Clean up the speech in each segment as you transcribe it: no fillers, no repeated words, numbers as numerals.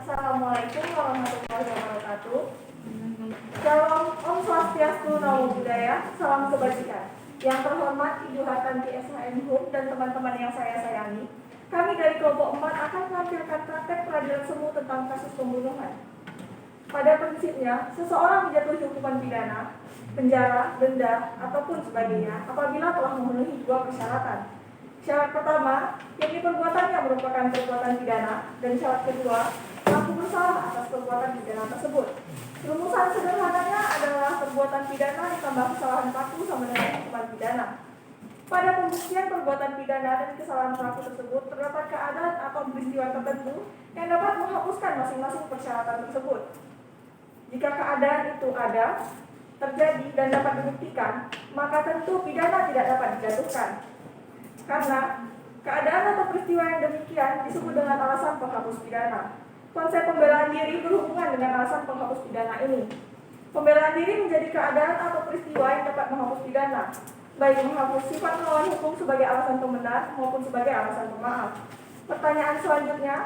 Assalamualaikum warahmatullahi wabarakatuh. Shalom, Om Swastiastu, Namo Buddhaya, salam kebajikan. Yang terhormat Ibu Hartanti SHM Hum dan teman-teman yang saya sayangi, kami dari kelompok 4 akan menampilkan praktek peradilan semu tentang kasus pembunuhan. Pada prinsipnya, seseorang dijatuhi hukuman pidana, penjara, denda, ataupun sebagainya apabila telah memenuhi dua persyaratan. Syarat pertama, yakni perbuatannya merupakan perbuatan pidana, dan syarat kedua, pelaku bersalah atas perbuatan pidana tersebut. Rumusan sederhananya adalah perbuatan pidana ditambah kesalahan pelaku sama dengan hukuman pidana. Pada pembuktian perbuatan pidana dan kesalahan pelaku tersebut terdapat keadaan atau peristiwa tertentu yang dapat menghapuskan masing-masing persyaratan tersebut. Jika keadaan itu ada, terjadi dan dapat dibuktikan, maka tentu pidana tidak dapat dijatuhkan. Karena keadaan atau peristiwa yang demikian disebut dengan alasan penghapus pidana. Konsep pembelaan diri berhubungan dengan alasan penghapus pidana ini. Pembelaan diri menjadi keadaan atau peristiwa yang dapat menghapus pidana, baik menghapus sifat melawan hukum sebagai alasan pembenar maupun sebagai alasan pemaaf. Pertanyaan selanjutnya,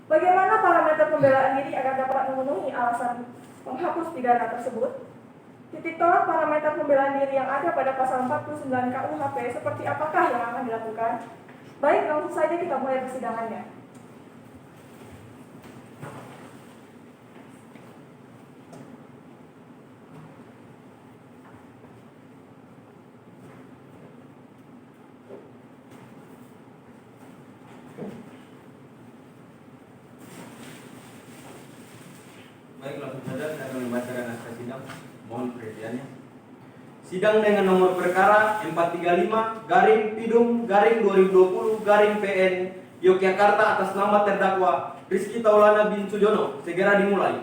bagaimana parameter pembelaan diri agar dapat memenuhi alasan penghapus pidana tersebut? Titik tolak parameter pembelaan diri yang ada pada pasal 49 KUHP seperti apakah yang akan dilakukan? Baik, langsung saja kita mulai persidangannya. Baik, langsung saja saya akan membacakan naskah sidang. Mohon perhatiannya. Sidang dengan nomor perkara 435-Pidum-2020-PN Yogyakarta atas nama terdakwa Rizky Taulana bin Sujono segera dimulai.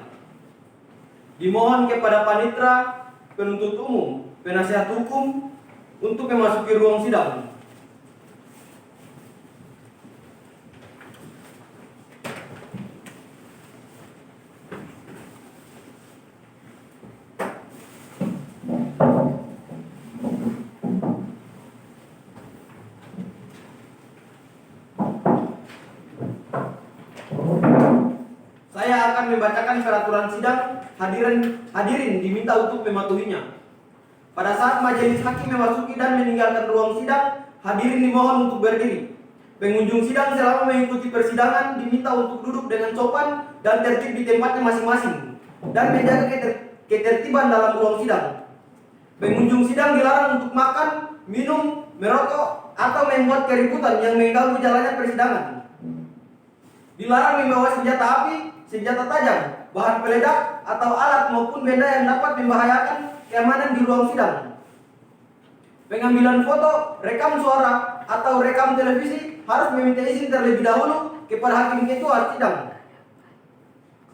Dimohon kepada panitera, penuntut umum, penasihat hukum untuk memasuki ruang sidang. Saya akan membacakan peraturan sidang. Hadirin diminta untuk mematuhinya. Pada saat majelis hakim memasuki dan meninggalkan ruang sidang, hadirin dimohon untuk berdiri. Pengunjung sidang selama mengikuti persidangan diminta untuk duduk dengan sopan dan tertib di tempatnya masing-masing dan menjaga ketertiban dalam ruang sidang. Pengunjung sidang dilarang untuk makan, minum, merokok, atau membuat keributan yang mengganggu jalannya persidangan. Dilarang membawa senjata api, senjata tajam, bahan peledak, atau alat maupun benda yang dapat membahayakan keamanan di ruang sidang. Pengambilan foto, rekam suara, atau rekam televisi harus meminta izin terlebih dahulu kepada hakim ketua sidang.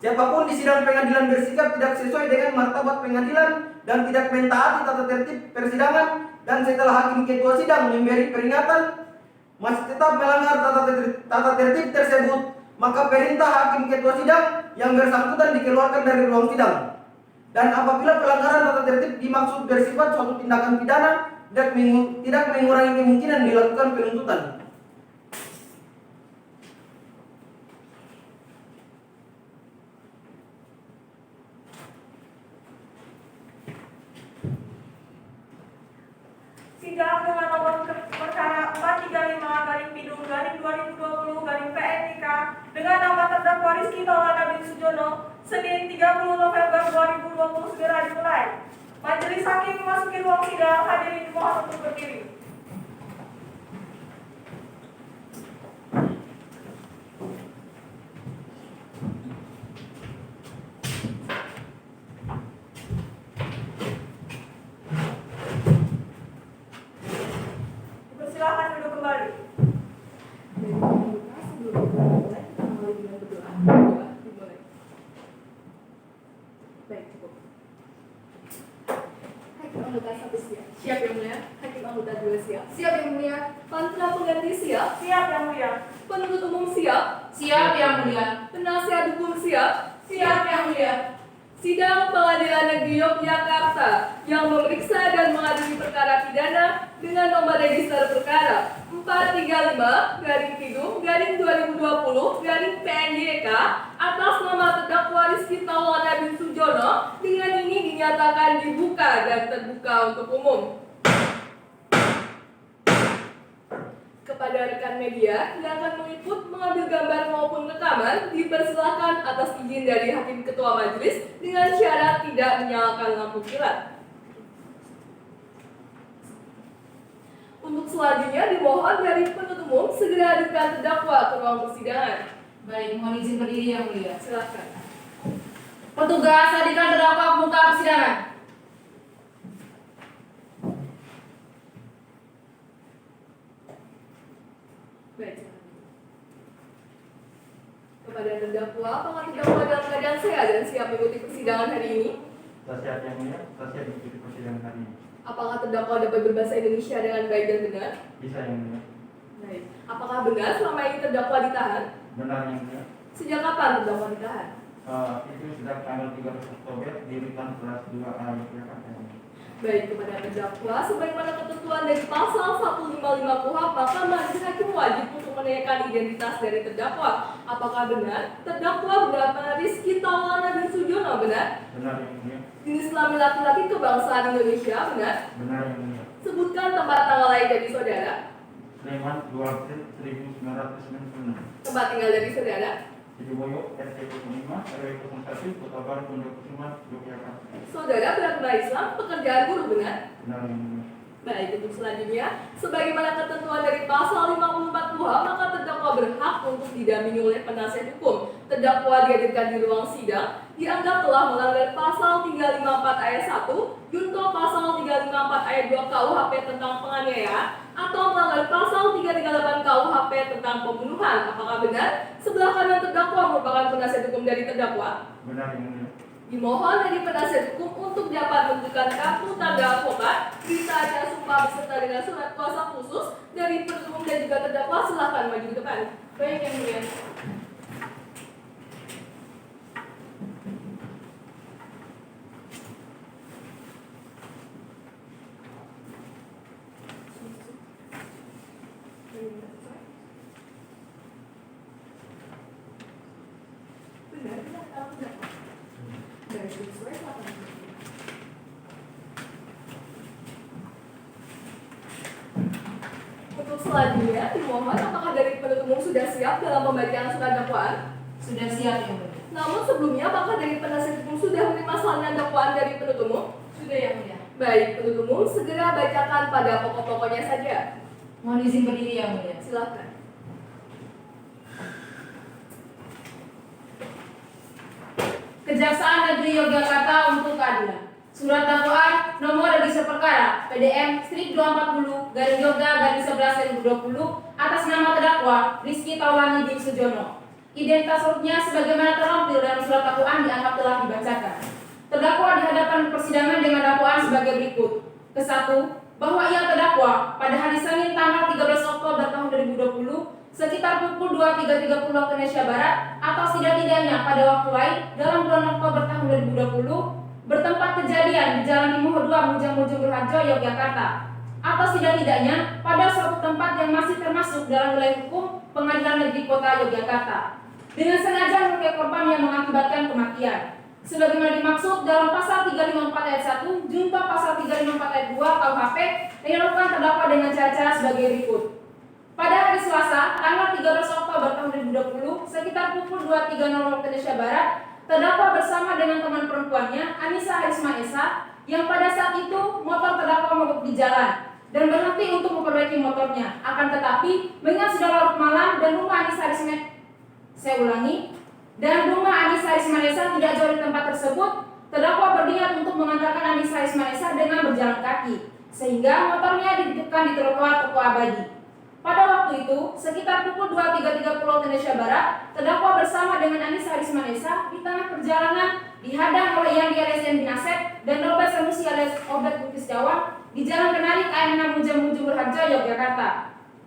Siapapun di sidang pengadilan bersikap tidak sesuai dengan martabat pengadilan dan tidak mentaati tata tertib persidangan, dan setelah hakim ketua sidang memberi peringatan masih tetap melanggar tata tertib tersebut, maka perintah hakim ketua sidang yang bersangkutan dikeluarkan dari ruang sidang. Dan apabila pelanggaran tata tertib dimaksud bersifat suatu tindakan pidana, tidak mengurangi kemungkinan dilakukan penuntutan. Sidang dengan nomor perkara 435-Pidum-2020-PNIK dengan nama terdakwa Rizky Taulana bin Sujono, Senin 30 November 2020 segera dimulai. Majelis hakim memasuki ruang sidang, hadirin dimohon untuk berdiri. Silakan duduk kembali. Baik, cukup. Hakim anggota 1 siap. Siap yang mulia. Hakim anggota 2 siap. Siap yang mulia. Panitera pengganti siap. Siap yang mulia. Penuntut umum siap. Siap yang mulia. Penasihat hukum siap. Siap yang mulia. Sidang Pengadilan Negeri Yogyakarta yang memeriksa dan mengadili perkara pidana dengan nomor register perkara 435-Pidum-2020-PNYK atas nama dinyatakan dibuka dan terbuka untuk umum. Kepada rekan media yang akan meliput, mengambil gambar maupun rekaman, dipersilahkan atas izin dari Hakim Ketua Majelis dengan syarat tidak menyalakan lampu kilat. Untuk selanjutnya dimohon dari penuntut umum segera hadirkan terdakwa ke ruang persidangan. Baik, mohon izin berdiri yang mulia. Silakan. Petugas, hadirkan terdakwa ke muka persidangan. Baik. Kepada terdakwa, apakah terdakwa dalam keadaan sehat dan siap mengikuti persidangan hari ini? Saya siap yang mulia, saya siap mengikuti persidangan hari ini. Apakah terdakwa dapat berbahasa Indonesia dengan baik dan benar? Bisa yang mulia. Baik. Apakah benar selama ini terdakwa ditahan? Benar yang mulia. Sejak kapan terdakwa ditahan? Itu sejak tanggal 13 Oktober di Rutan Kelas 2A Yogyakarta. Baik, kepada terdakwa, sebagaimana ketentuan dari pasal 155 KUHP, maka majelis hakim wajib untuk menanyakan identitas dari terdakwa. Apakah benar terdakwa bernama Rizky Taulana bin Sujono benar? Benar yang mulia. Jenis kelamin laki-laki kebangsaan Indonesia benar? Benar yang mulia. Sebutkan tempat tanggal lahir dari saudara. Sleman 2 April 1996. Tempat tinggal dari saudara. Sidoboyo RT 05 RW 01 Kota Baru Pondok Kusuma Yogyakarta. Saudara beragama Islam, pekerjaan buruh benar? Benar yang mulia. Baik, untuk selanjutnya, sebagaimana ketentuan dari pasal 54 KUHP, maka terdakwa berhak untuk didampingi oleh penasihat hukum. Terdakwa dihadirkan di ruang sidang, dianggap telah melanggar pasal 354 ayat 1, junto pasal 354 ayat 2 KUHP tentang penganiayaan, atau melanggar pasal 338 KUHP tentang pembunuhan. Apakah benar sebelah kanan terdakwa merupakan penasihat hukum dari terdakwa? Benar yang mulia. Dimohon dari penasihat hukum untuk dapat menunjukkan kartu tanda advokat, berita acara sumpah beserta dengan surat kuasa khusus dari penuntut umum dan juga terdakwa. Silakan maju ke depan. Baik yang mulia. Untuk selanjutnya, dimohon apakah dari penuntut umum sudah siap dalam pembacaan surat dakwaan? Sudah siap yang mulia. Namun sebelumnya, apakah dari penasihat hukum sudah menerima salinan dakwaan dari penuntut umum? Sudah yang mulia. Baik, penuntut umum segera bacakan pada pokok-pokoknya saja. Mohon izin berdiri yang mulia. Silakan. Kejaksaan Negeri Yogyakarta untuk keadilan. Surat dakwaan nomor register perkara PDM Strik 240 garing Yoga garing 11 2020 atas nama terdakwa Rizky Taulani bin Sujono. Identitas hurufnya sebagaimana terlampir dalam surat dakwaan dianggap telah dibacakan. Terdakwa di hadapan persidangan dengan dakwaan sebagai berikut. Kesatu, bahwa ia terdakwa pada hari Senin tanggal 13 Oktober tahun 2020 sekitar pukul 23.30 waktu Indonesia Barat atau setidak-tidaknya pada waktu lain dalam bulan Oktober tahun 2020 bertempat kejadian di Jalan Timoho 2 Mujang-Mujung Berharjo, Yogyakarta, atau setidak-tidaknya pada suatu tempat yang masih termasuk dalam wilayah hukum Pengadilan Negeri Kota Yogyakarta dengan sengaja melukai korban yang mengakibatkan kematian sebagaimana dimaksud dalam pasal 354 ayat 1 junto pasal 354 ayat 2 KUHP yang dilakukan terdakwa dengan cara-cara sebagai berikut. Pada hari Selasa, tanggal 13 Oktober tahun 2020, sekitar pukul 23.00 waktu Indonesia Barat, terdakwa bersama dengan teman perempuannya, Anissa Harisma Esa, yang pada saat itu motor terdakwa mogok di jalan dan berhenti untuk memperbaiki motornya. Akan tetapi, mengingat sudah larut malam dan rumah Anissa Harisma, dan rumah Anissa Harisma Esa tidak jauh di tempat tersebut, terdakwa berniat untuk mengantarkan Anissa Harisma Esa dengan berjalan kaki, sehingga motornya dititipkan di trotoar Toko Abadi. Pada waktu itu, sekitar pukul 23.30 Indonesia Barat, terdakwa bersama dengan Anissa Harisma Esa di tengah perjalanan dihadang oleh Yandi alias Bin Asep dan Robert Sanusi alias Obed Bukti Setiawan di Jalan Kenari KM 6 Mujang-Mujung Berharjo, Yogyakarta.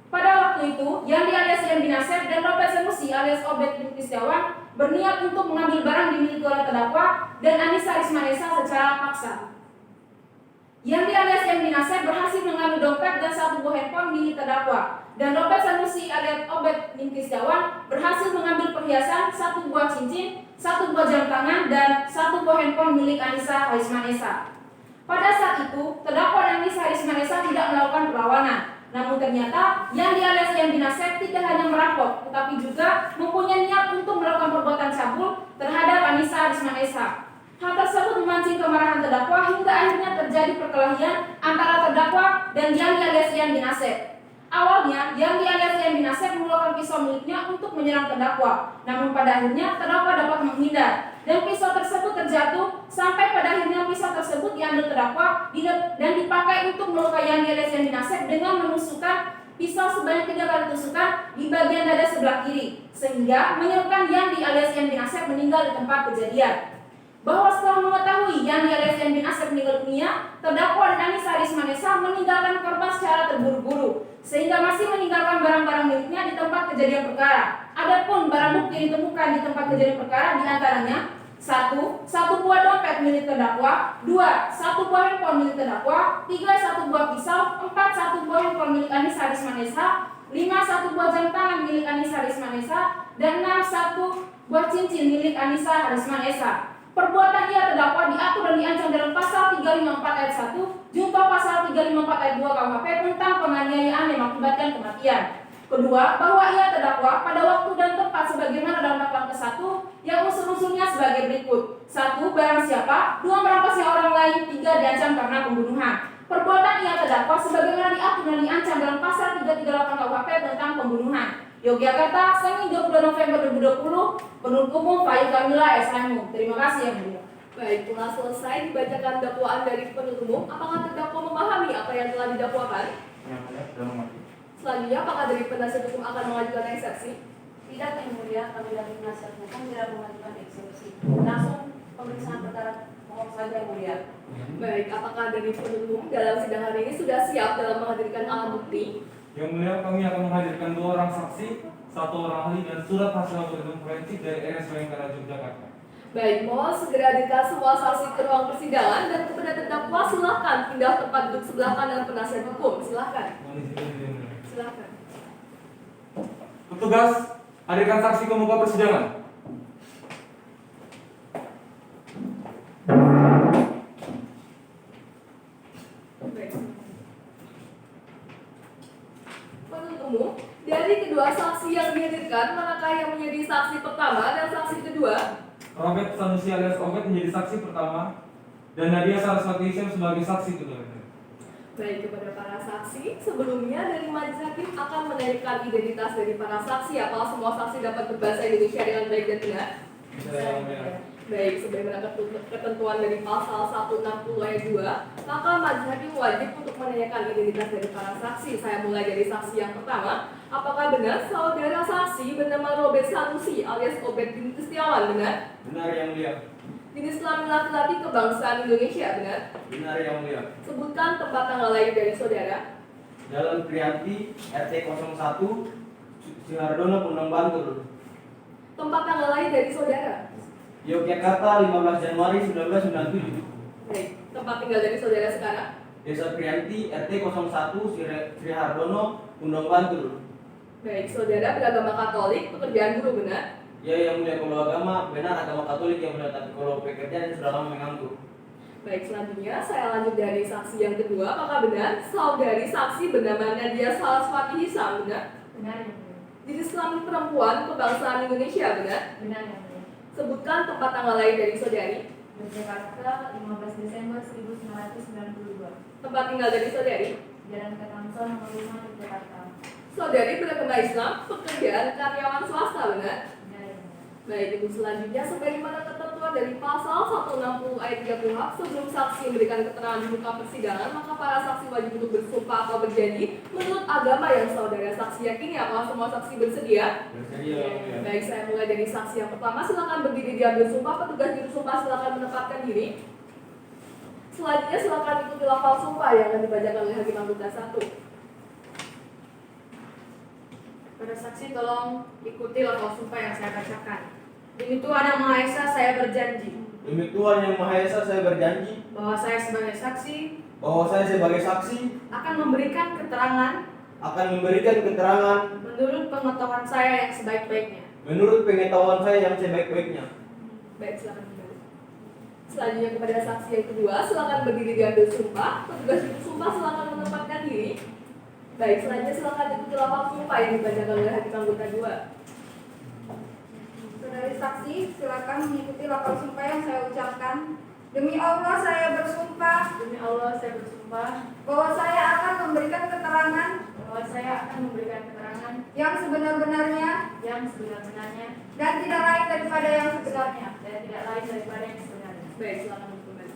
Pada waktu itu, Yandi alias Bin Asep dan Robert Sanusi alias Obed Bukti Setiawan berniat untuk mengambil barang dimiliki oleh terdakwa dan Anissa Harisma Esa secara paksa. Yandi alias Yandi Nasep berhasil mengambil dompet dan satu buah handphone milik terdakwa. Dan dompet Sanusi alias Obed bin Kisdawan berhasil mengambil perhiasan, satu buah cincin, satu buah jam tangan, dan satu buah handphone milik Anissa Harismanesa. Pada saat itu, terdakwa Anissa Harismanesa tidak melakukan perlawanan. Namun ternyata Yandi alias Yandi Nasep tidak hanya merampok, tetapi juga mempunyai niat untuk melakukan perbuatan cabul terhadap Anissa Harismanesa. Hal tersebut memancing kemarahan terdakwa hingga akhirnya terjadi perkelahian antara terdakwa dan Yandi alias Yandi Nasep. Awalnya, Yandi alias Yandi Nasep mengeluarkan pisau miliknya untuk menyerang terdakwa. Namun pada akhirnya terdakwa dapat menghindar dan pisau tersebut terjatuh sampai pada akhirnya pisau tersebut diambil terdakwa dan dipakai untuk melukai Yandi alias Yandi Nasep dengan menusukkan pisau sebanyak 3 kali tusukan di bagian dada sebelah kiri sehingga menyebabkan Yandi alias Yandi Nasep meninggal di tempat kejadian. Bahwa setelah mengetahui Yandi alias Yandi Nasep meninggal dunia, terdakwa dan Anissa Harismanesa meninggalkan korban secara terburu-buru sehingga masih meninggalkan barang-barang miliknya di tempat kejadian perkara. Adapun barang bukti ditemukan di tempat kejadian perkara diantaranya 1. Satu buah dompet milik terdakwa, 2. Satu buah handphone milik terdakwa, 3. Satu buah pisau, 4. Satu buah handphone milik Anissa Harismanesa, 5. Satu buah jam tangan milik Anissa Harismanesa, dan 6. Satu buah cincin milik Anissa Harismanesa. Perbuatan ia terdakwa diatur dan diancam dalam pasal 354 ayat 1 junto pasal 354 ayat 2 KUHP tentang penganiayaan yang mengakibatkan kematian. Kedua, bahwa ia terdakwa pada waktu dan tempat sebagaimana dalam dakwaan ke-1 yang unsur-unsurnya sebagai berikut. 1. Barang siapa, 2. merampasnya orang lain, 3. diancam karena pembunuhan. Perbuatan ia terdakwa sebagaimana diatur dan diancam dalam pasal 338 KUHP tentang pembunuhan. Yogyakarta, Senin 22 November 2020, penuntut umum Fail Kamila SHM. Terima kasih yang mulia. Baik, telah selesai dibacakan dakwaan dari penuntut umum. Apakah terdakwa memahami apa yang telah didakwakan? Yang mulia sudah mengerti. Selanjutnya, apakah dari penasihat hukum akan mengajukan eksepsi? Tidak yang mulia, kami dari penasihat hukum tidak mengajukan eksepsi. Langsung pemeriksaan perkara pokok saja yang mulia. Baik, apakah dari penuntut umum dalam sidang hari ini sudah siap dalam menghadirkan alat bukti? Yang mulia, kami akan menghadirkan 2 orang saksi, 1 orang ahli, dan surat hasil laboratorium forensik dari RS Bayangkara Yogyakarta. Baik, mohon segera hadirkan semua saksi ke ruang persidangan dan kepada terdakwa silakan pindah tempat duduk sebelah kanan penasihat hukum. Silakan. Mohon izin, yang mulia. Silakan. Petugas, hadirkan saksi ke muka persidangan. Baik. Penuntut umum, dari kedua saksi yang dihadirkan, manakah yang menjadi saksi pertama dan saksi kedua? Robert Sanusi alias Obed menjadi saksi pertama, dan Nadia Saraswati Isyam sebagai saksi kedua. Baik, kepada para saksi, sebelumnya dari majelis hakim akan menaikkan identitas dari para saksi. Apakah semua saksi dapat berbahasa Indonesia dengan baik dan benar? Bisa, yang mulia. Baik, sebagaimana ketentuan dari pasal 160 ayat 2, maka majelis hakim wajib untuk menanyakan identitas dari para saksi. Saya mulai dari saksi yang pertama. Apakah benar saudara saksi bernama Robert Sanusi alias Obed bin Kisdawan? Benar? Benar yang mulia. Jenis kelamin laki-laki kebangsaan Indonesia? Benar? Benar yang mulia. Sebutkan tempat tanggal lahir dari saudara. Jalan Prianti, RT 01, Sihardono, Pundong Bantul. Tempat tanggal lahir dari saudara. Yogyakarta, 15 Januari 1997. Baik, tempat tinggal dari saudara sekarang. Desa Prianti, RT 01, Sri Hardono, Pundong Bantul. Baik, saudara beragama Katolik, pekerjaan guru, benar? Ya yang mulia, kalau agama benar agama Katolik yang mulia, tapi kalau pekerjaan sudah lama menganggur. Baik, selanjutnya saya lanjut dari saksi yang kedua. Apakah benar saudari saksi bernama Nadia Saraswati Isyam? Benar? Benar yang mulia. Jenis kelamin perempuan kebangsaan Indonesia? Benar? Benar yang mulia. Sebutkan tempat tanggal lahir dari saudari. Yogyakarta, 15 Desember 1992. Tempat tinggal dari saudari. Jalan Ketamson nomor 5 Yogyakarta. Saudari beragama Islam, pekerjaan karyawan swasta, benar? Benar yang mulia. Baik, ibu selanjutnya sebagaimana ketentuan dari pasal 160 ayat 3 KUHP, sebelum saksi memberikan keterangan di muka persidangan, maka para saksi wajib untuk bersumpah atau berjanji menurut agama yang saudara saksi yakini. Apakah semua saksi bersedia? Bersedia yang mulia. Baik, saya mulai dari saksi yang pertama. Silakan berdiri diambil sumpah. Petugas juru sumpah silakan menempatkan diri. Selanjutnya silakan ikuti lafal sumpah yang akan dibacakan oleh hakim anggota 1. Para saksi tolong ikuti lafal sumpah yang saya bacakan. Demi Tuhan Yang Maha Esa, saya berjanji Demi Tuhan Yang Maha Esa, saya berjanji bahwa saya sebagai saksi bahwa saya sebagai saksi akan memberikan keterangan akan memberikan keterangan menurut pengetahuan saya yang sebaik-baiknya. menurut pengetahuan saya yang sebaik-baiknya. Baik, silakan kembali. Selanjutnya kepada saksi yang kedua, silakan berdiri diambil sumpah. Petugas juru sumpah silakan menempatkan diri. Baik, selanjutnya silakan ikuti lafaz sumpah yang dibacakan oleh hakim anggota 2. Saudari saksi, silakan mengikuti lafaz sumpah yang saya ucapkan. Demi Allah saya bersumpah Demi Allah saya bersumpah bahwa saya akan memberikan keterangan bahwa saya akan memberikan keterangan yang sebenar-benarnya yang sebenar-benarnya dan tidak lain daripada yang sebenarnya. dan tidak lain daripada yang sebenarnya. Baik, silakan kembali.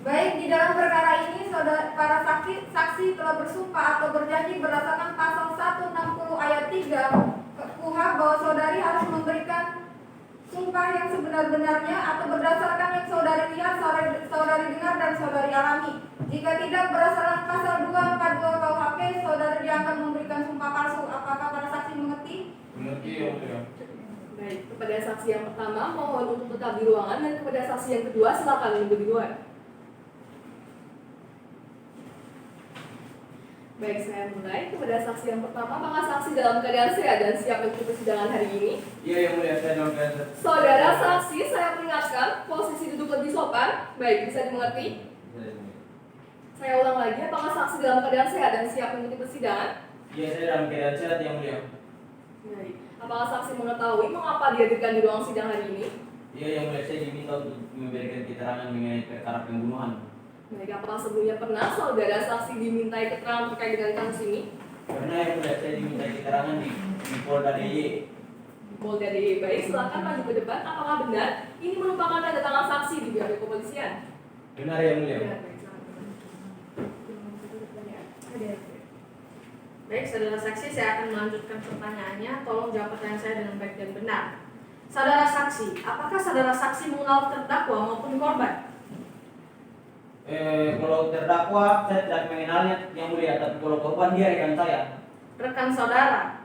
Baik, di dalam perkara ini para saksi telah bersumpah atau berjanji berdasarkan pasal 160 ayat 3 KUHP bahwa saudari harus memberikan sumpah yang sebenar-benarnya atau berdasarkan yang saudari lihat, saudari dengar, dan saudari alami. Jika tidak berdasarkan pasal 242 KUHP, saudari dianggap memberikan sumpah palsu. Apakah para saksi mengerti? Mengerti Yang Mulia. Baik, kepada saksi yang pertama mohon untuk tetap di ruangan, dan kepada saksi yang kedua silakan menunggu di luar. Baik, saya mulai. Kepada saksi yang pertama, apakah saksi dalam keadaan sehat dan siap untuk persidangan hari ini? Iya Yang Mulia, saya dalam keadaan. Saudara saksi, saya peringatkan, posisi duduk lebih sopan. Baik, bisa dimengerti? Saya ulang lagi, apakah saksi dalam keadaan sehat dan siap mengikuti persidangan? Iya, saya dalam keadaan sehat Yang Mulia. Baik, apakah saksi mengetahui mengapa dihadirkan di ruang sidang hari ini? Iya Yang Mulia, saya diminta untuk memberikan keterangan mengenai perkara pembunuhan. Baik, apakah sebelumnya pernah saudara saksi dimintai keterangan terkait dengan kasus ini? Karena Yang Mulia, saya diminta keterangan di Polda DIY. Polda DIY. Baik, silakan maju ke depan. Apakah benar ini merupakan tanda tangan saksi di pihak kepolisian? Benar Yang Mulia. Benar, baik, silakan kembali. Baik, saudara saksi, saya akan melanjutkan pertanyaannya. Tolong jawab pertanyaan saya dengan baik dan benar. Saudara saksi, apakah saudara saksi mengenal terdakwa maupun korban? Kalau terdakwa saya tidak mengenalnya Yang Mulia, tapi kalau korban dia rekan saya. Rekan saudara.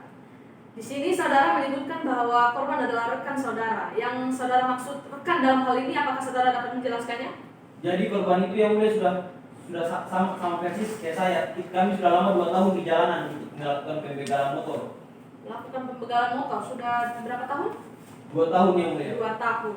Di sini saudara menyebutkan bahwa korban adalah rekan saudara. Yang saudara maksud rekan dalam hal ini, apakah saudara dapat menjelaskannya? Jadi korban itu Yang Mulia sudah sama persis kayak saya. Kami sudah lama 2 tahun di jalanan untuk melakukan pembegalan motor. Melakukan pembegalan motor sudah berapa tahun? 2 tahun Yang Mulia. 2 tahun.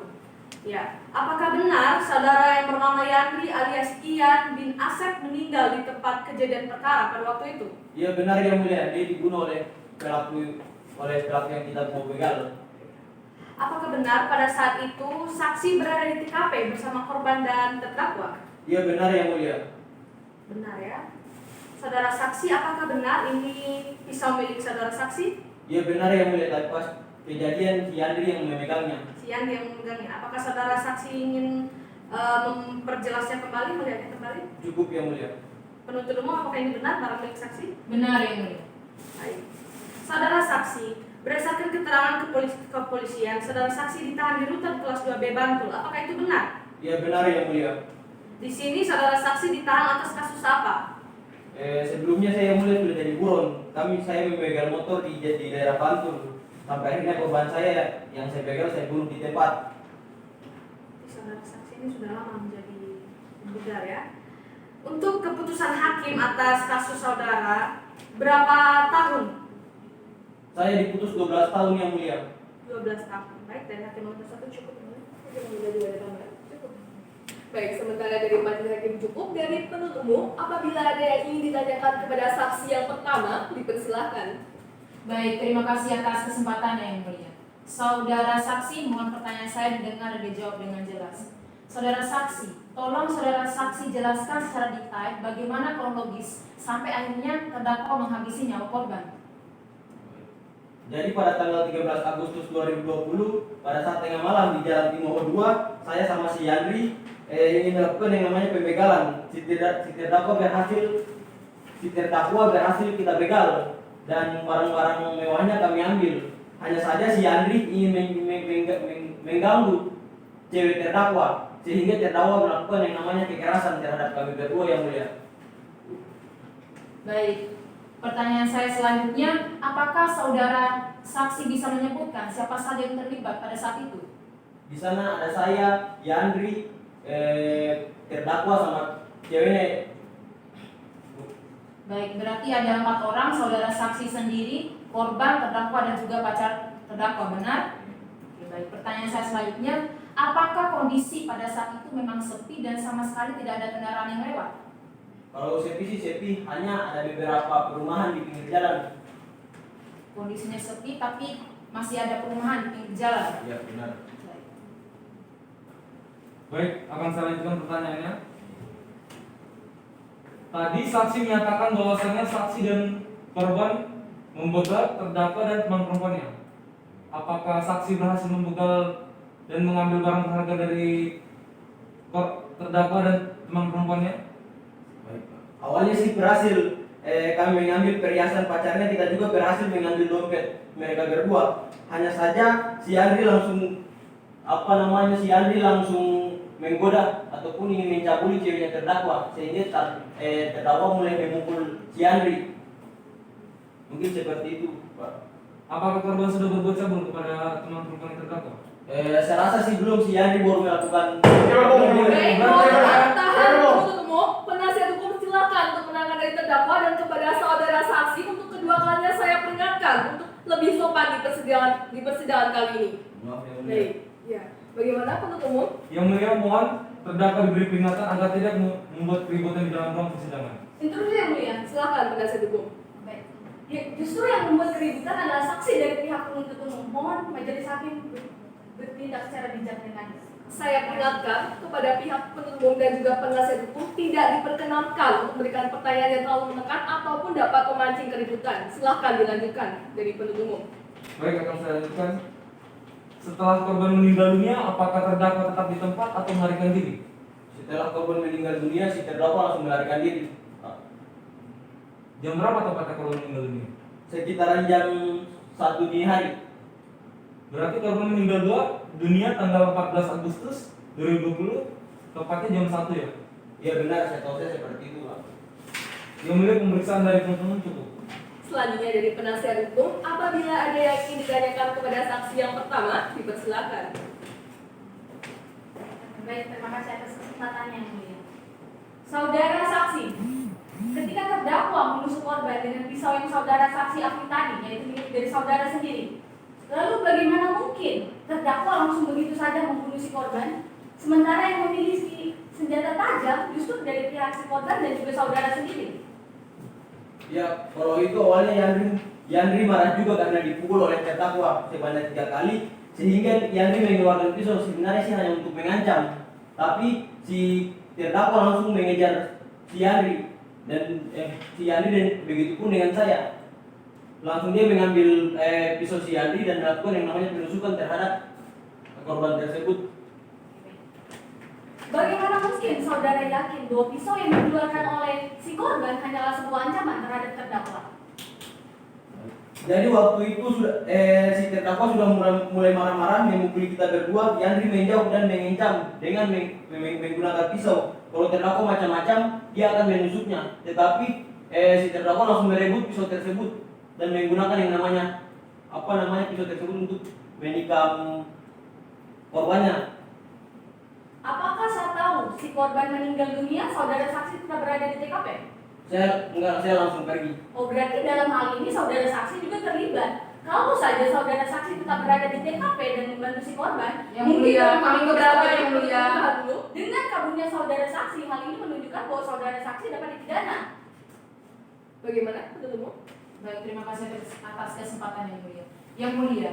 Ya, apakah benar saudara yang bernama Yandri alias Ian bin Asep meninggal di tempat kejadian perkara pada waktu itu? Iya benar Yang Mulia, dia dibunuh oleh pelaku yang kita mau begal. Apakah benar pada saat itu saksi berada di TKP bersama korban dan terdakwa? Iya benar Yang Mulia. Benar ya. Saudara saksi, apakah benar ini pisau milik saudara saksi? Iya benar Yang Mulia, tapi pas kejadian si Andri yang memegangnya. Si Yandri yang memegangnya. Apakah saudara saksi ingin memperjelasnya kembali, melihatnya kembali? Cukup Yang Mulia. Penuntut umum, apakah ini benar barang milik saksi? Benar Yang Mulia. Baik. Saudara saksi, berdasarkan keterangan kepolisian, saudara saksi ditahan di rutan kelas 2B Bantul. Apakah itu benar? Iya benar Yang Mulia. Di sini saudara saksi ditahan atas kasus apa? Sebelumnya saya Yang Mulia sudah jadi buron. Saya membegal motor di daerah Bantul. Sampai akhirnya korban saya yang saya begal saya bunuh di tempat. Saudara saksi ini sudah lama menjadi begal ya. Untuk keputusan hakim atas kasus saudara, berapa tahun? Saya diputus 12 tahun Yang Mulia. 12 tahun. Baik, dari hakim nomor 1 cukup. Cukup. Baik, sementara dari majelis hakim cukup. Dari penuntut umum, apabila ada yang ingin ditanyakan kepada saksi yang pertama, dipersilahkan. Baik, terima kasih atas kesempatan Yang Mulia. Saudara saksi, mohon pertanyaan saya didengar dan dijawab dengan jelas. Saudara saksi, tolong saudara saksi jelaskan secara detail bagaimana kronologis sampai akhirnya terdakwa menghabisi nyawa korban. Jadi pada tanggal 13 Agustus 2020 pada saat tengah malam di Jalan Timoho 2, saya sama si Yandri ingin melakukan yang namanya pembegalan. Si terdakwa berhasil kita begal dan barang-barang mewahnya kami ambil. Hanya saja si Yandri ingin mengganggu cewek terdakwa sehingga terdakwa melakukan yang namanya kekerasan terhadap kami berdua Yang Mulia. Baik, pertanyaan saya selanjutnya, apakah saudara saksi bisa menyebutkan siapa saja yang terlibat pada saat itu? Di sana ada saya, Yandri, terdakwa sama ceweknya. Baik, berarti ada 4 orang, saudara saksi sendiri, korban, terdakwa dan juga pacar terdakwa, benar? Oke, baik. Pertanyaan saya selanjutnya, apakah kondisi pada saat itu memang sepi dan sama sekali tidak ada kendaraan yang lewat? Kalau sepi sih sepi, hanya ada beberapa perumahan di pinggir jalan. Kondisinya sepi tapi masih ada perumahan di pinggir jalan. Iya benar. Baik. Baik, akan saya lanjutkan pertanyaannya. Tadi saksi menyatakan bahwasannya saksi dan korban membegal terdakwa dan teman perempuannya. Apakah saksi berhasil membegal dan mengambil barang berharga dari terdakwa dan teman perempuannya? Baik, Pak. Awalnya sih berhasil. Kami mengambil perhiasan pacarnya, kita juga berhasil mengambil dompet mereka berdua. Hanya saja si Andri langsung menggoda ataupun ingin mencabuli ceweknya terdakwa, sehingga terdakwa mulai memukul si Andri. Mungkin seperti itu, Pak. Apakah korban sudah berbuat cabul kepada teman perempuan yang terdakwa? Saya rasa sih belum, si Andri baru melakukan. Baik, mohon tahan penuntut umum. Penasihat hukum silakan untuk menangkan dari terdakwa dan kepada saudara saksi untuk kedua kalinya saya peringatkan untuk lebih sopan di persidangan kali ini. Maaf ya, Mulia. Baik, ya. Bagaimana penuntut umum? Yang mulia mohon terdakwa diberi peringatan agar tidak membuat keributan di dalam ruang persidangan. Interupsi yang mulia, silakan penasihat hukum. Baik. Ya, justru yang membuat keributan adalah saksi dari pihak penuntut umum. Mohon majelis hakim bertindak secara bijak dengan Saya peringatkan kepada pihak penuntut umum dan juga penasihat hukum tidak diperkenankan untuk memberikan pertanyaan yang terlalu menekan ataupun dapat memancing keributan. Silahkan dilanjutkan dari penuntut umum. Baik, akan saya lanjutkan. Setelah korban meninggal dunia, apakah terdakwa tetap di tempat atau melarikan diri? Setelah korban meninggal dunia, si terdakwa langsung melarikan diri. Jam berapa tepatnya korban meninggal dunia? Sekitaran jam 1 dini hari. Berarti korban meninggal dunia tanggal 14 Agustus 2020, tepatnya jam 1 ya? Iya benar, saya tahu saya seperti itu, Pak. Yang mulia pemeriksaan dari penuntut umum cukup. Selanjutnya dari penasihat hukum, apabila ada yang ingin ditanyakan kepada saksi yang pertama, dipersilakan. Baik, terima kasih atas kesempatannya yang mulia. Saudara saksi, ketika terdakwa menusuk korban dengan pisau yang saudara saksi akui tadi, yaitu milik dari saudara sendiri, lalu bagaimana mungkin terdakwa langsung begitu saja membunuh si korban, sementara yang memiliki senjata tajam justru dari pihak si korban dan juga saudara sendiri? Ya, kalau itu awalnya Yandri marah juga karena dipukul oleh terdakwa sebanyak 3 kali, sehingga Yandri mengeluarkan pisau. Sebenarnya sih hanya untuk mengancam, tapi si terdakwa langsung mengejar si Yandri dan begitu pun dengan saya. Langsung dia mengambil pisau si Yandri dan melakukan yang namanya penusukan terhadap korban tersebut. Bagaimana mungkin saudara yakin bahwa pisau yang dikeluarkan oleh si korban hanyalah sebuah ancaman terhadap terdakwa? Jadi waktu itu si terdakwa sudah mulai marah-marah memukuli kita berdua. Yandri menjauh dan mengancam dengan menggunakan pisau. Kalau terdakwa macam-macam, dia akan menusuknya. Tetapi si terdakwa langsung merebut pisau tersebut dan menggunakan yang namanya pisau tersebut untuk menikam korbannya. Apakah saya tahu si korban meninggal dunia, saudara saksi tidak berada di TKP? Saya langsung pergi. Oh, berarti dalam hal ini saudara saksi juga terlibat. Kalau saja saudara saksi tetap berada di TKP dan membantu si korban, Yang mulia, kami keberatan yang mulia. Dengan kaburnya saudara saksi, hal ini menunjukkan bahwa saudara saksi dapat dipidana. Bagaimana penuntut umum? Baik, terima kasih atas kesempatan yang mulia. Yang mulia,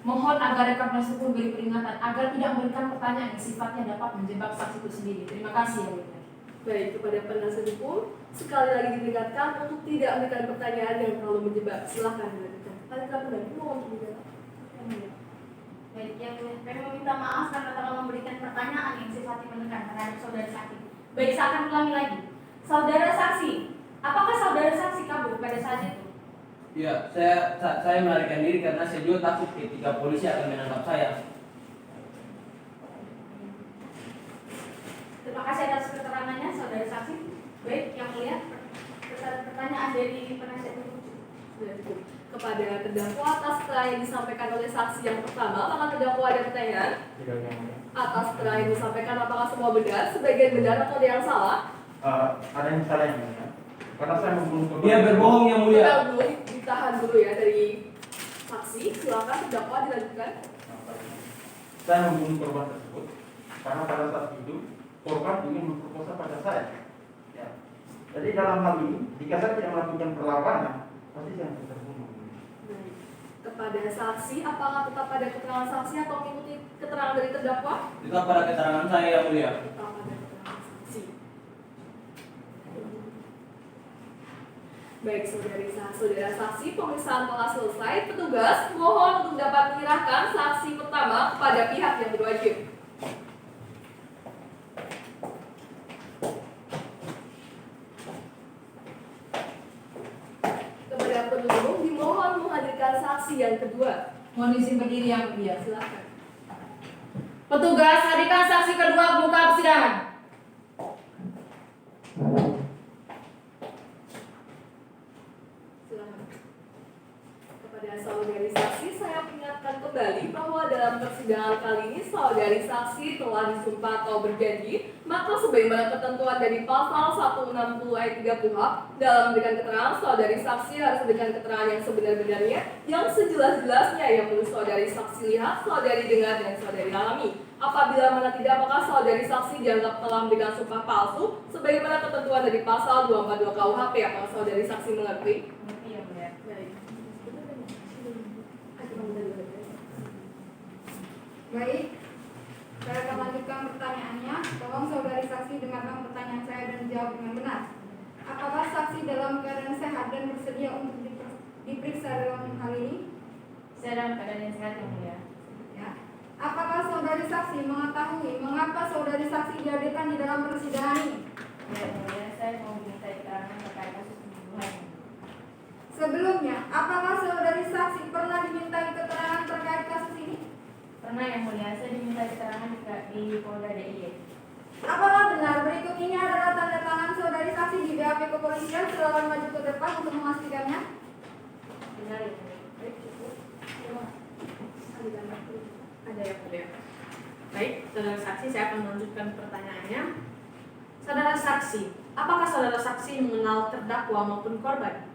mohon agar rekan penasihat hukum beri peringatan agar tidak memberikan pertanyaan yang sifatnya dapat menjebak saksi itu sendiri. Terima kasih yang mulia. Baik, kepada penasihat hukum, sekali lagi diperingatkan untuk tidak memberikan pertanyaan yang terlalu menjebak. Silahkan dilanjutkan. Kalian dan mohon untuk dijawab. Baik, yang mulia, kami meminta maaf karena telah memberikan pertanyaan yang sifatnya menekan terhadap saudara saksi. Baik, saya akan ulangi lagi. Saudara saksi, apakah saudara saksi kabur pada saat itu? Iya, saya melarikan diri karena saya juga takut ketika polisi akan menangkap saya. Terima kasih atas keterangannya, saudara saksi. Baik, yang mulia, pertanyaan dari penasihat hukum. Sudah cukup. Kepada kepada terdakwa atas keterangan yang disampaikan oleh saksi yang pertama. Maka terdakwa ada pertanyaan? Tidak yang mulia. Atas keterangan yang disampaikan apakah semua benar, sebagian benar atau ada yang salah? Ada yang salah yang mulia. Karena saya membunuh korban. Dia berbohong yang mulia. Kita dulu ditahan dulu ya dari saksi. Silakan terdakwa dilanjutkan. Saya membunuh korban tersebut karena pada saat itu korban ingin memperkosa pada saya. Ya. Jadi dalam hal ini, jika saya tidak melakukan perlawanan, pasti saya akan terbunuh. Baik. Kepada saksi, apakah tetap pada keterangan saksi atau mengikuti keterangan dari terdakwa? Tetap pada keterangan saya yang mulia. Tetap pada keterangan saksi. Baik, saudara saksi, pemeriksaan telah selesai. Petugas mohon untuk dapat menyerahkan saksi pertama kepada pihak yang berwajib. Kepada penuntut umum dimohon menghadirkan saksi yang kedua. Mohon izin berdiri yang mulia. Silakan. Petugas, hadirkan saksi kedua ke muka persidangan. Silakan. Kepada saudari saksi, saya ingatkan kembali bahwa dalam persidangan kali ini saudari saksi telah disumpah atau berjanji, maka sebagaimana ketentuan dari pasal 160 ayat 3 KUHP, dalam memberikan keterangan saudari saksi harus memberikan keterangan yang sebenar-benarnya, yang sejelas-jelasnya yang perlu saudari saksi lihat, saudari dengar, dan saudari alami. Apabila mana tidak, maka saudari saksi dianggap telah memberikan sumpah palsu, sebagaimana ketentuan dari pasal 242 KUHP. Apakah saudari saksi mengerti? Mengerti yang mulia. Baik. Baik, saya akan lanjutkan pertanyaannya. Tolong saudari saksi dengarkan pertanyaan saya dan jawab dengan benar. Apakah saksi dalam keadaan sehat dan bersedia untuk diperiksa dalam hal ini? Saya dalam keadaan yang sehat yang mulia. Ya. Apakah saudari saksi mengetahui mengapa saudari saksi dihadirkan di dalam persidangan ini? Yang mulia, saya mau minta keterangan terkait kasus pembunuhan. Sebelumnya, apakah saudari saksi pernah dimintai keterangan terkait kasus ini? Pernah yang mulia, saya diminta keterangan di Polda DIY. Apakah benar berikut ini adalah tanda tangan saudari saksi di BAP kepolisian? Silakan maju ke depan untuk memastikannya. Benar yang mulia. Baik, cukup. Ada yang mulia. Baik, saudara saksi, saya akan melanjutkan pertanyaannya. Saudara saksi, apakah saudara saksi mengenal terdakwa maupun korban?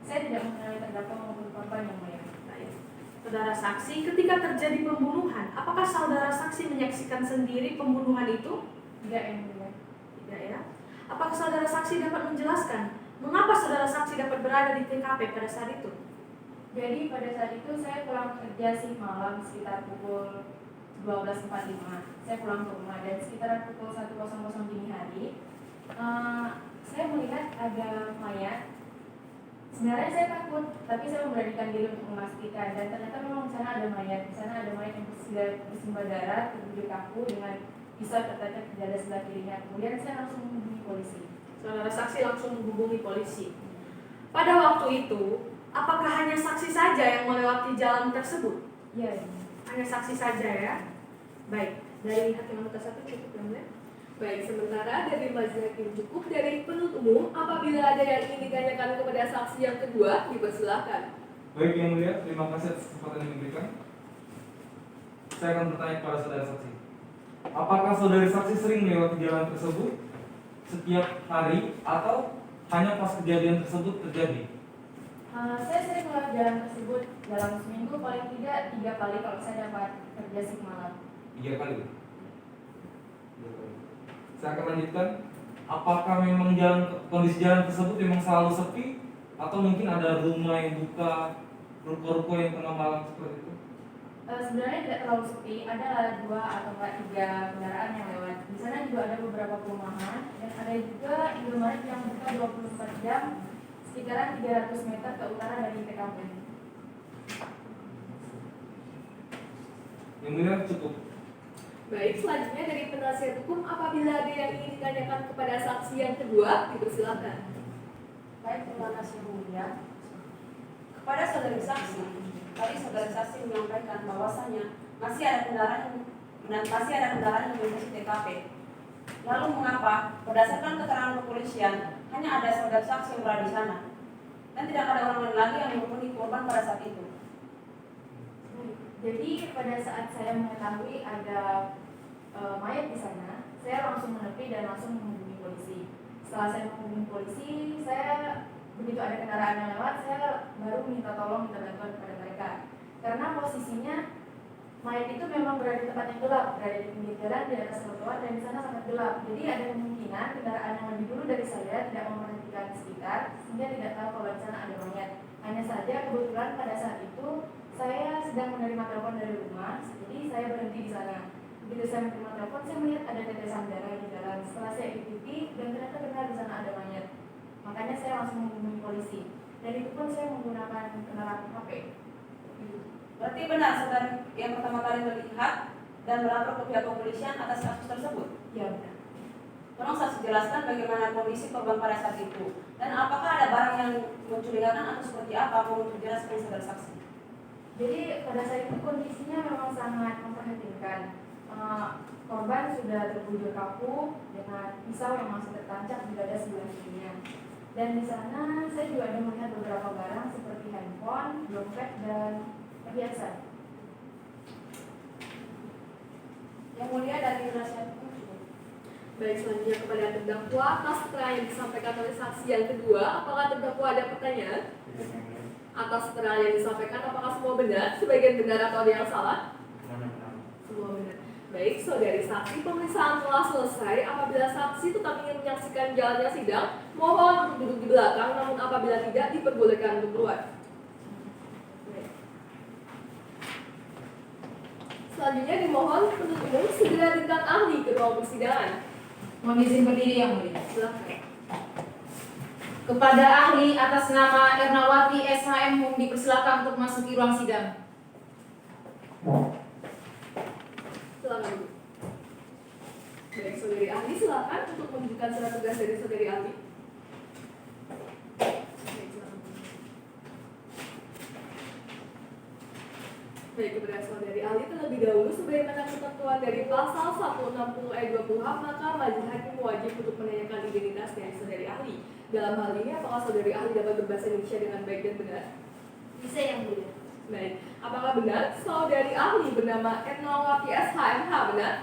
Saya tidak mengenali terdakwa maupun korban yang mulia. Baik. Saudara saksi, ketika terjadi pembunuhan, apakah saudara saksi menyaksikan sendiri pembunuhan itu? Tidak yang mulia. Tidak ya. Apakah saudara saksi dapat menjelaskan mengapa saudara saksi dapat berada di TKP pada saat itu? Jadi pada saat itu saya pulang kerja shift malam sekitar pukul 12.45. Saya pulang ke rumah dan sekitar pukul 1.00 dini hari saya melihat ada mayat. Sebenarnya saya takut, tapi saya memberanikan diri untuk memastikan dan ternyata memang di sana ada mayat. Di sana ada mayat yang bersimbah darah, terbujur kaku dengan pisau tertancap di dada sebelah kirinya. Kemudian saya langsung menghubungi polisi. Saudara saksi langsung menghubungi polisi. Pada waktu itu, apakah hanya saksi saja yang melewati jalan tersebut? Iya. Hanya saksi saja ya. Baik, dari hakim anggota 1 cukup ya, Mbak? Baik, sementara dari majelis hakim cukup. Dari penuntut umum, apabila ada yang ingin ditanyakan kepada saksi yang kedua, dipersilakan. Baik yang mulia, terima kasih atas kesempatan yang diberikan. Saya akan bertanya kepada saudara saksi. Apakah saudari saksi sering melewati jalan tersebut setiap hari atau hanya pas kejadian tersebut terjadi? Saya sering melewati jalan tersebut dalam seminggu paling tidak 3 kali kalau saya dapat kerja shift malam. 3 kali. Saya akan lanjutkan. Apakah memang kondisi jalan tersebut memang selalu sepi atau mungkin ada rumah yang buka, ruko-ruko yang tengah malam seperti itu? Sebenarnya tidak terlalu sepi, ada 2 atau 3 kendaraan yang lewat. Di sana juga ada beberapa perumahan dan ada juga Indomaret yang buka 24 jam sekitaran 300 meter ke utara dari TKP. Yang mulia cukup. Baik, selanjutnya dari penasihat hukum, apabila ada yang ingin ditanyakan kepada saksi yang kedua, dipersilakan. Baik, terima kasih Bu Mulia. Kepada saudari saksi, tadi saudari saksi menyampaikan bahwasanya masih ada kendaraan yang melintasi TKP. Lalu mengapa berdasarkan keterangan kepolisian hanya ada saudari saksi yang berada di sana dan tidak ada orang lain lagi yang menghubungi korban pada saat itu? Jadi pada saat saya mengetahui ada mayat di sana, saya langsung menepi dan langsung menghubungi polisi. Setelah saya menghubungi polisi, saya begitu ada kendaraan yang lewat, saya baru minta bantuan kepada mereka. Karena posisinya mayat itu memang berada di tempat yang gelap, berada di pinggir jalan, di atas trotoar, dan di sana sangat gelap. Jadi ada kemungkinan kendaraan yang lebih dulu dari saya tidak memperhatikan sekitar, sehingga tidak tahu kalau di sana ada mayat. Hanya saja kebetulan pada saat itu saya sedang menerima telepon dari rumah, jadi saya berhenti di sana. Begitu saya menerima telepon, saya melihat ada tetesan darah di jalan. Setelah saya ikuti, dan ternyata benar di sana ada mayat. Makanya saya langsung menghubungi polisi. Dan itu pun saya menggunakan kendaraan HP. Berarti benar saudara yang pertama kali melihat dan melapor ke pihak kepolisian atas kasus tersebut? Ya benar. Tolong saksi jelaskan bagaimana kondisi korban pada saat itu. Dan apakah ada barang yang mencurigakan atau seperti apa? Mohon dijelaskan saudara saksi. Jadi pada saat itu kondisinya memang sangat memprihatinkan. Korban sudah terbujur kaku dengan pisau yang masih tertancap di dada sebelah kirinya. Dan di sana saya juga ada melihat beberapa barang seperti handphone, dompet, dan perhiasan. Yang mulia dari penasihat hukum. Baik, selanjutnya kepada terdakwa atas keterangan yang disampaikan oleh saksi yang kedua, apakah terdakwa ada pertanyaan? Atas keterangan yang disampaikan, apakah semua benar? Sebagian benar atau ada yang salah? Semua benar. Baik, saudari saksi, pemeriksaan telah selesai. Apabila saksi tetap ingin menyaksikan jalannya sidang, mohon untuk duduk di belakang, namun apabila tidak, diperbolehkan untuk keluar. Baik. Selanjutnya dimohon penuntut umum segera datang ahli ke ruang persidangan. Mohon izin berdiri yang mulia. Silakan. Kepada ahli atas nama Ernawati SHM dipersilakan untuk masuki ruang sidang. Silakan. Baik, saudari ahli, silakan untuk menunjukkan surat tugas dari saudari ahli. Baik, silakan. Baik, kepada saudari ahli terlebih dahulu sebagaimana ketentuan dari pasal 160 ayat 2 KUHP, maka majelis hakim wajib untuk menanyakan identitas dari saudari ahli. Dalam hal ini, apakah saudari ahli dapat berbahasa Indonesia dengan baik dan benar? Bisa yang mulia. Baik, apakah benar saudari ahli bernama Ernawati SHMH benar?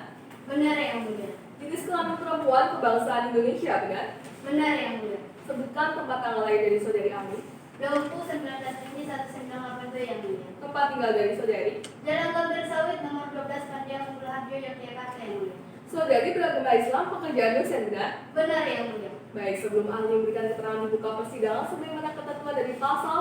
Benar yang mulia. Jenis kelamin perempuan kebangsaan Indonesia benar? Benar yang mulia. Sebutkan tempat tanggal lahir dari saudari ahli. 20 19 Juni 1982 yang mulia. Tempat tinggal dari saudari. Jalan Gambir Sawit nomor 12 Panjang Harjo Yogyakarta yang mulia. Saudari beragama Islam, pekerjaan dosen benar? Benar yang mulia. Baik, sebelum ahli memberikan keterangan di muka persidangan sebagaimana ketentuan dari pasal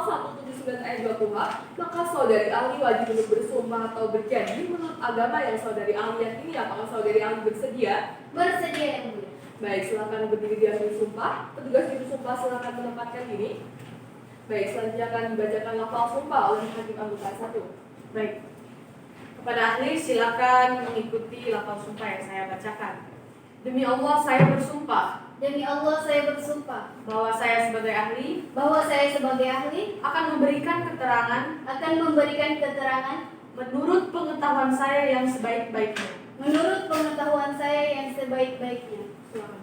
179 ayat 2 KUHP, maka saudari ahli wajib untuk bersumpah atau berjanji menurut agama yang saudari ahli yakini. Apakah saudari ahli bersedia? Bersedia yang mulia. Baik, silakan berdiri di ambil sumpah. Petugas juru sumpah silakan menempatkan diri. Baik, selanjutnya akan dibacakan lafal sumpah oleh hakim anggota 1. Baik. Kepada ahli silakan mengikuti lafal sumpah yang saya bacakan. Demi Allah saya bersumpah Demi Allah saya bersumpah bahwa saya sebagai ahli bahwa saya sebagai ahli akan memberikan keterangan menurut pengetahuan saya yang sebaik-baiknya. menurut pengetahuan saya yang sebaik-baiknya. Silakan.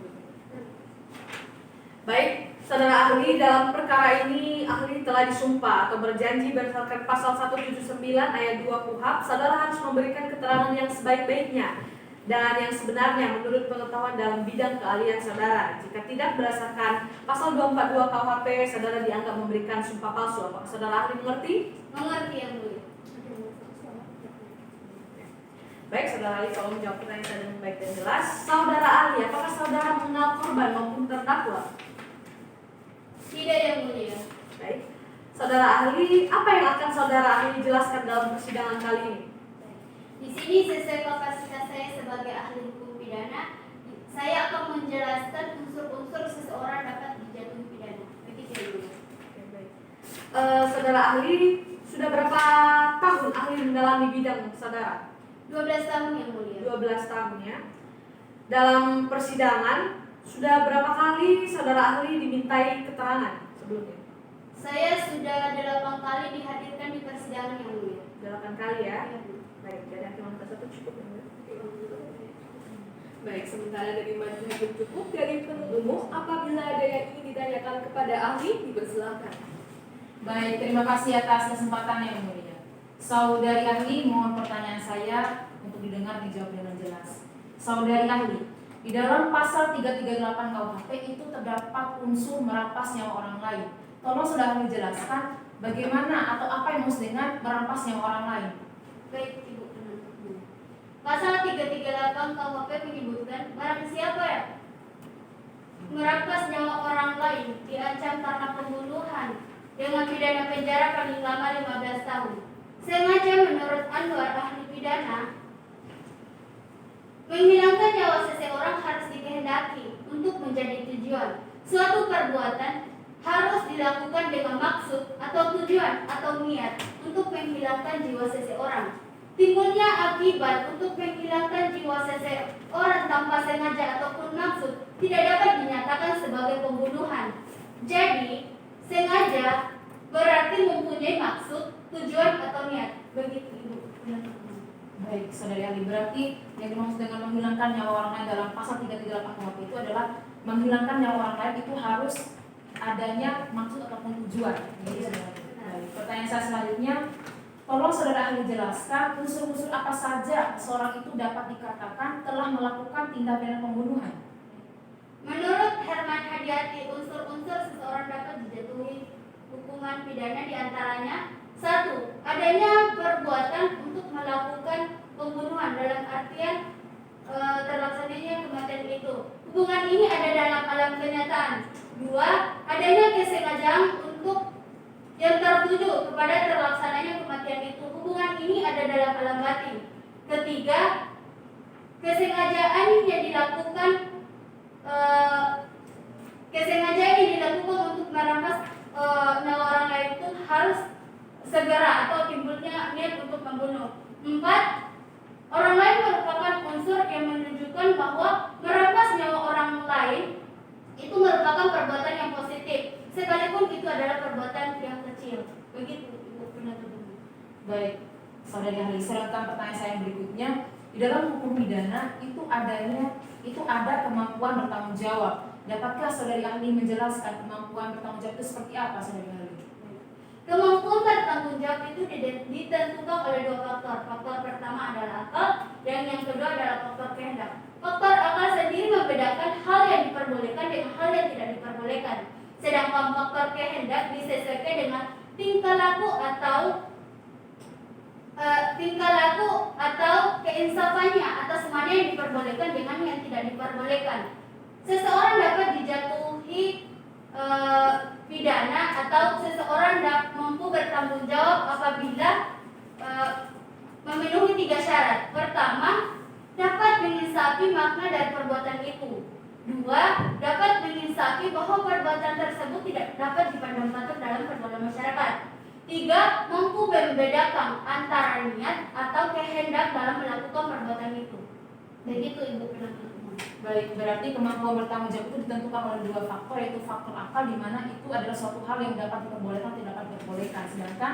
Baik, saudara ahli, dalam perkara ini ahli telah disumpah atau berjanji berdasarkan pasal 179 ayat 2 KUHP, saudara harus memberikan keterangan yang sebaik-baiknya dan yang sebenarnya menurut pengetahuan dalam bidang keahlian saudara. Jika tidak berdasarkan pasal 242 KUHP, saudara dianggap memberikan sumpah palsu. Apakah saudara ahli mengerti? Mengerti yang mulia. Baik, saudara ahli, kalau menjawab pertanyaan saya dengan baik dan jelas. Saudara ahli, apakah saudara mengenal korban maupun terdakwa? Tidak yang mulia. Baik. Saudara ahli, apa yang akan saudara ahli jelaskan dalam persidangan kali ini? Di sini sesuai kapasitas saya sebagai ahli hukum pidana, saya akan menjelaskan unsur-unsur seseorang dapat dijatuhi pidana. Begitu yang mulia. Baik. Saudara ahli, sudah berapa tahun ahli mendalami bidang saudara? 12 tahun yang mulia. 12 tahun ya. Dalam persidangan, sudah berapa kali saudara ahli dimintai keterangan sebelumnya? Saya sudah 8 kali dihadirkan di persidangan yang mulia. 8 kali ya. Baik, jadi hakim anggota 1 cukup ya. Baik, sementara dari majelis hakim cukup. Dari penuntut umum, apabila ada yang ingin ditanyakan kepada ahli, dipersilakan. Baik, terima kasih atas kesempatannya yang mulia. Saudari ahli, mohon pertanyaan saya untuk didengar dijawab dengan jelas. Saudari ahli, di dalam pasal 338 KUHP itu terdapat unsur merampas nyawa orang lain. Tolong saudara menjelaskan bagaimana atau apa yang maksud dengan merampas nyawa orang lain. Baik, Ibu penuntut umum. Pasal 338 KUHP menyebutkan barang siapa ya merampas nyawa orang lain diancam karena pembunuhan dengan pidana penjara paling lama 15 tahun. Sengaja menurut Anwar ahli pidana, menghilangkan nyawa seseorang harus dikehendaki untuk menjadi tujuan. Suatu perbuatan harus dilakukan dengan maksud atau tujuan atau niat untuk menghilangkan jiwa seseorang. Timbulnya akibat untuk menghilangkan jiwa seseorang tanpa sengaja ataupun maksud tidak dapat dinyatakan sebagai pembunuhan. Jadi, sengaja berarti mempunyai maksud, tujuan atau niat. Begitu, Ibu. Baik, saudari ahli, berarti yang dimaksud dengan menghilangkan nyawa orang lain dalam pasal 338 KUHP itu adalah menghilangkan nyawa orang lain itu harus adanya maksud ataupun tujuan. Jadi, baik. Pertanyaan saya selanjutnya, tolong saudara ahli jelaskan unsur-unsur apa saja seorang itu dapat dikatakan telah melakukan tindak pidana pembunuhan. Menurut Herman Hadiati, unsur-unsur seseorang dapat dijatuhi hukuman pidana diantaranya: 1. Adanya perbuatan untuk melakukan pembunuhan dalam artian terlaksananya kematian itu. Hubungan ini ada dalam alam kenyataan. 2. Adanya kesengajaan untuk yang tertuju kepada terlaksananya kematian itu. Hubungan ini ada dalam alam batin. 3. Kesengajaan yang dilakukan untuk merampas nyawa orang lain itu harus segera atau timbulnya niat untuk membunuh. 4. Orang lain merupakan unsur yang menunjukkan bahwa merampas nyawa orang lain itu merupakan perbuatan yang positif, sekalipun itu adalah perbuatan yang kecil. Begitu, Ibu penuntut umum. Baik, saudari ahli, serahkan pertanyaan saya yang berikutnya. Di dalam hukum pidana itu ada kemampuan bertanggung jawab. Dapatkah saudari ahli menjelaskan kemampuan bertanggung jawab itu seperti apa, saudari ahli? Kemampuan bertanggung jawab itu ditentukan oleh 2 faktor. Faktor pertama adalah akal, dan yang kedua adalah faktor kehendak. Faktor akal sendiri membedakan hal yang diperbolehkan dengan hal yang tidak diperbolehkan. Sedangkan faktor kehendak disesuaikan dengan tingkah laku atau keinsafannya atas mana yang diperbolehkan dengan yang tidak diperbolehkan. Seseorang dapat dijatuhi pidana atau seseorang mampu bertanggung jawab apabila memenuhi 3 syarat. Pertama, dapat menginsafi makna dari perbuatan itu. 2. Dapat menginsafi bahwa perbuatan tersebut tidak dapat dipandang patut dalam perbuatan masyarakat. 3. Mampu membedakan antara niat atau kehendak dalam melakukan perbuatan itu. Begitu, Ibu penuntut umum. Baik, berarti kemampuan bertanggung jawab itu ditentukan oleh 2 faktor, yaitu faktor akal di mana itu adalah suatu hal yang dapat diperbolehkan, tidak dapat diperbolehkan. Sedangkan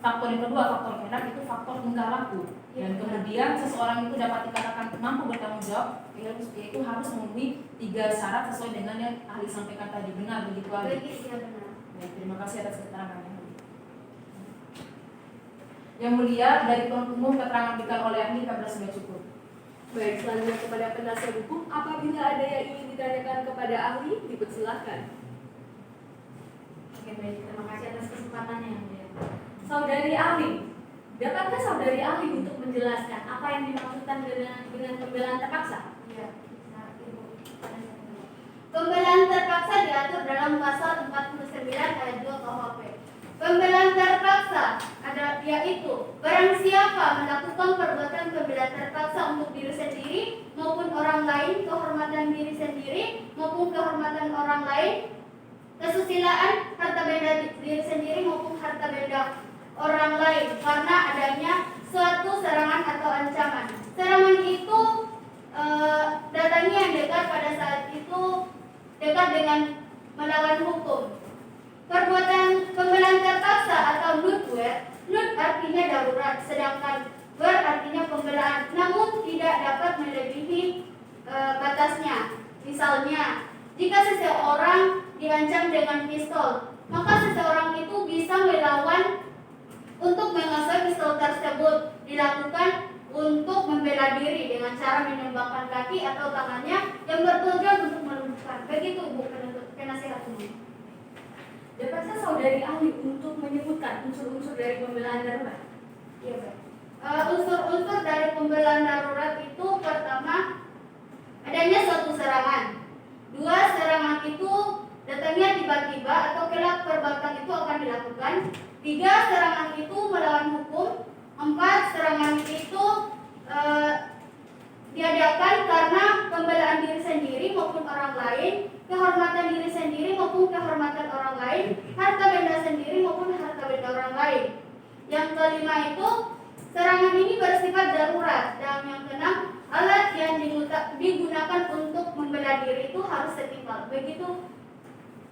faktor yang kedua, faktor kehendak, itu faktor tingkah laku. Dan kemudian seseorang itu dapat dikatakan mampu bertanggung jawab, yaitu harus memenuhi 3 syarat sesuai dengan yang ahli sampaikan tadi. Benar begitu, ahli? Begitu, ya benar. Baik, terima kasih atas keterangannya. Yang mulia, dari penuntut umum keterangan diberikan oleh ahli kami sudah cukup. Baik, selanjutnya kepada penasihat hukum, apabila ada yang ingin ditanyakan kepada ahli, dipersilahkan. Oke, baik. Terima kasih atas kesempatannya, yang mulia. Saudari ahli, dapatkah saudari ahli untuk menjelaskan apa yang dimaksudkan dengan pembelaan terpaksa? Iya, Ibu. Pembelaan terpaksa diatur dalam pasal 49 ayat 2 KUHP. Pembelaan terpaksa yaitu barang siapa melakukan perbuatan pembelaan terpaksa untuk diri sendiri maupun orang lain, kehormatan diri sendiri maupun kehormatan orang lain, kesusilaan, harta benda diri sendiri maupun harta benda orang lain karena adanya suatu serangan atau ancaman. Serangan itu datangnya yang dekat pada saat itu dekat dengan melawan hukum. Perbuatan pembelaan terpaksa atau nutwer, nut artinya darurat, sedangkan wer artinya pembelaan, namun tidak dapat melebihi batasnya. Misalnya, jika seseorang diancam dengan pistol, maka seseorang itu bisa melawan untuk menguasai pistol tersebut dilakukan untuk membela diri dengan cara menembakkan kaki atau tangannya yang bertujuan untuk melumpuhkan. Begitu Bu penasihat umum. Dapatkah saudari ahli untuk menyebutkan unsur-unsur dari pembelaan darurat? Iya, Pak. Unsur-unsur dari pembelaan darurat itu pertama adanya suatu serangan. Dua, serangan itu datangnya tiba-tiba atau kelak perbuatan itu akan dilakukan. Tiga, serangan itu melawan hukum. Empat, serangan itu diadakan karena pembelaan diri sendiri maupun orang lain, kehormatan diri sendiri maupun kehormatan orang lain, harta benda sendiri maupun harta benda orang lain. Yang kelima itu serangan ini bersifat darurat, dan yang keenam alat yang digunakan untuk membela diri itu harus setimpal. Begitu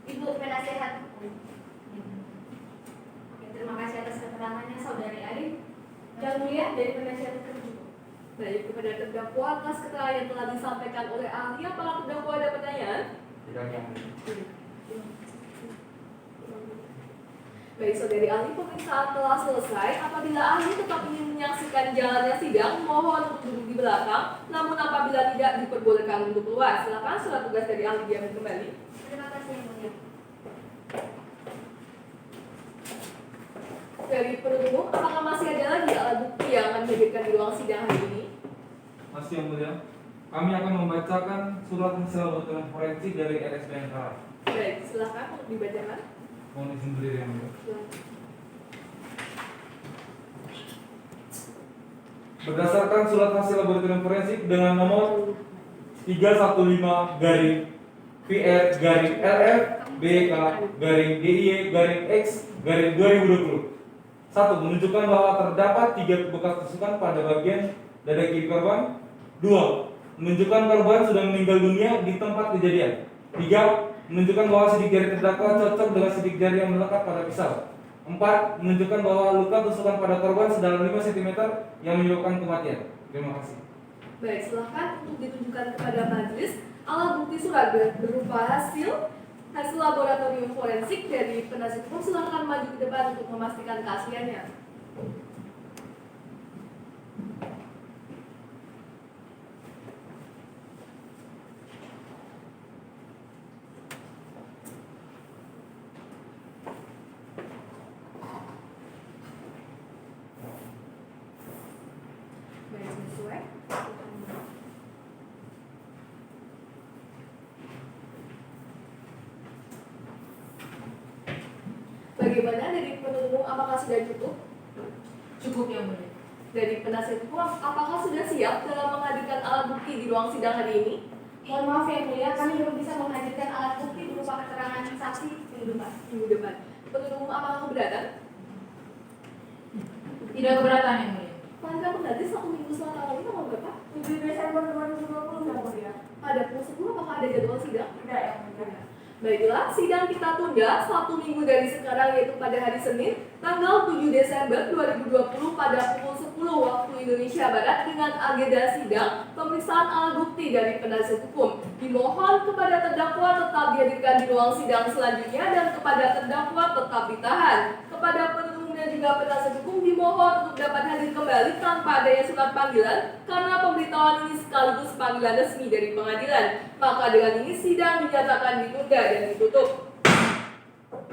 Ibu penasihat hukum. Oke, terima kasih atas keterangannya saudari Arif. Yang mulia dari penasihat hukum. Baik, kepada terdakwa atas keterangan yang telah disampaikan oleh ahli, apakah terdakwa ada pertanyaan? Tidak yang Baik, saudari ahli, pemeriksaan telah selesai. Apabila ahli tetap ingin menyaksikan jalannya sidang, mohon untuk duduk di belakang. Namun apabila tidak, diperbolehkan untuk keluar. Silakan surat tugas dari ahli diambil kembali. Terima kasih Yang Mulia. Dari penuntut umum, apakah masih ada lagi alat bukti yang akan dihadirkan di ruang sidang hari ini? Masih yang mulia, kami akan membacakan surat hasil laboratorium forensik dari RSPN Karat. Baik, silakan untuk dibacakan. Mohon izin berdiri yang mulia. Berdasarkan surat hasil laboratorium forensik dengan nomor 315 garing PR garing LF BK garing DIY garing X garing 2020. 1. Menunjukkan bahwa terdapat 3 bekas tusukan pada bagian dada kiri korban. 2. Menunjukkan korban sudah meninggal dunia di tempat kejadian. 3. Menunjukkan bahwa sidik jari terdakwa cocok dengan sidik jari yang melekat pada pisau. 4. Menunjukkan bahwa luka tusukan pada korban sedalam 5 cm yang menyebabkan kematian. Terima kasih. Baik, silakan untuk ditunjukkan kepada majelis alat bukti surat berupa hasil laboratorium forensik dari penasihat hukum. Silakan maju ke depan untuk memastikan keasliannya. Baik, sesuai. Bagaimana dari penuntut umum, apakah sudah cukup? Cukup Yang Mulia. Dari penasihat hukum, apakah sudah siap dalam menghadirkan alat bukti di ruang sidang hari ini? Mohon maaf Yang Mulia, kami belum bisa menghadirkan alat bukti berupa keterangan saksi minggu depan. Minggu depan. Penuntut umum, apakah keberatan? Tidak keberatan Yang Mulia. Pada berarti 1 minggu setelah tanggal ini tanggal berapa? 7 Desember 2020 Yang Mulia. Pada pukul 10 apakah ada jadwal sidang? Tidak Yang Mulia. Baiklah, sidang kita tunda 1 minggu dari sekarang, yaitu pada hari Senin, tanggal 7 Desember 2020 pada pukul 10 waktu Indonesia Barat dengan agenda sidang pemeriksaan alat bukti dari penasihat hukum. Dimohon kepada terdakwa tetap dihadirkan di ruang sidang selanjutnya dan kepada terdakwa tetap ditahan. Kepada penuntut umum dan juga penasihat hukum dimohon untuk dapat hadir kembali tanpa adanya surat panggilan karena pemberitahuan ini sekaligus panggilan resmi dari pengadilan. Maka dengan ini sidang dinyatakan ditunda dan ditutup.